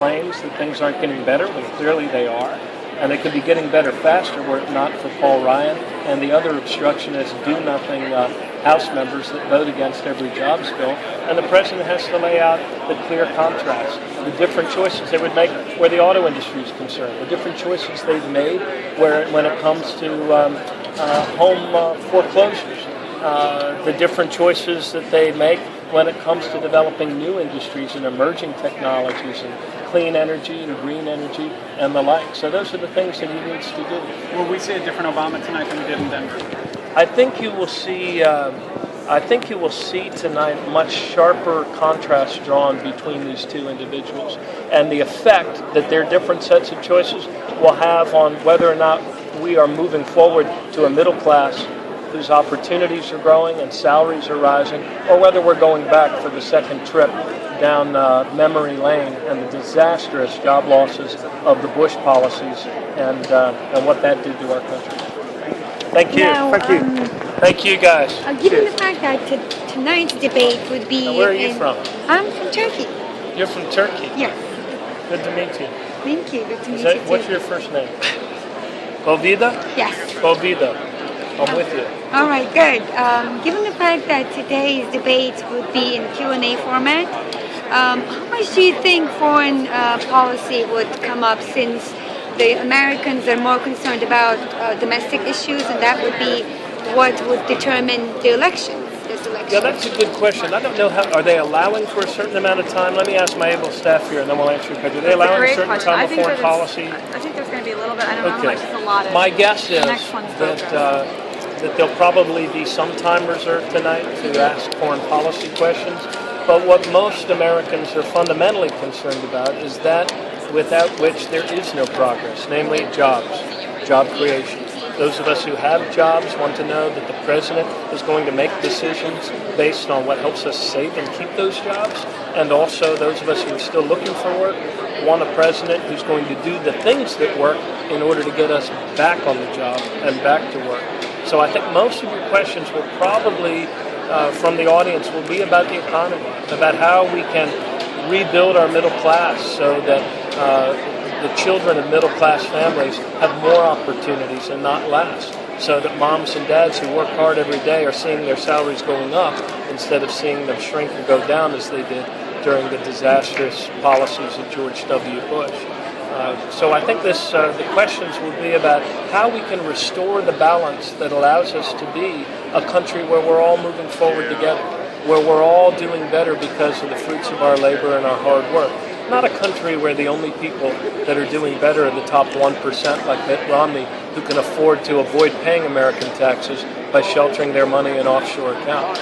claims that things aren't getting better when clearly they are. And they could be getting better faster were it not for Paul Ryan and the other obstructionist do-nothing House members that vote against every jobs bill. And the president has to lay out the clear contrast, the different choices they would make where the auto industry is concerned, the different choices they've made when it comes to home foreclosures, the different choices that they make when it comes to developing new industries and emerging technologies and clean energy and green energy and the like. So those are the things that he needs to do. Will we see a different Obama tonight than we did in Denver? I think you will see. I think you will see tonight much sharper contrast drawn between these two individuals, and the effect that their different sets of choices will have on whether or not we are moving forward to a middle class whose opportunities are growing and salaries are rising, or whether we're going back for the second trip down memory lane and the disastrous job losses of the Bush policies and what that did to our country. Thank you. Now, Thank you. Thank you, guys. Given the fact that tonight's debate would be... Now, where are you from? I'm from Turkey. You're from Turkey? Yes. Good to meet you. Thank you. Good to meet you too. What's your first name? Bovida? Yes. Bovida. I'm with you. All right, good. Given the fact that today's debate would be in Q&A format, how much do you think foreign policy would come up, since the Americans are more concerned about domestic issues, and that would be what would determine the elections, this election? Yeah, that's a good question. I don't know how. Are they allowing for a certain amount of time? Let me ask my able staff here, and then we'll answer your question. Are they allowing a certain time of foreign policy? I think there's going to be a little bit. I don't know how much is allotted. My guess is next one's that there'll probably be some time reserved tonight to ask foreign policy questions. But what most Americans are fundamentally concerned about is that without which there is no progress, namely jobs, job creation. Those of us who have jobs want to know that the president is going to make decisions based on what helps us save and keep those jobs. And also those of us who are still looking for work want a president who's going to do the things that work in order to get us back on the job and back to work. So I think most of your questions will probably, from the audience, will be about the economy, about how we can rebuild our middle class so that the children of middle class families have more opportunities and not less, so that moms and dads who work hard every day are seeing their salaries going up instead of seeing them shrink and go down as they did during the disastrous policies of George W. Bush. So I think the questions will be about how we can restore the balance that allows us to be a country where we're all moving forward together, where we're all doing better because of the fruits of our labor and our hard work. Not a country where the only people that are doing better are the top 1%, like Mitt Romney, who can afford to avoid paying American taxes by sheltering their money in offshore accounts.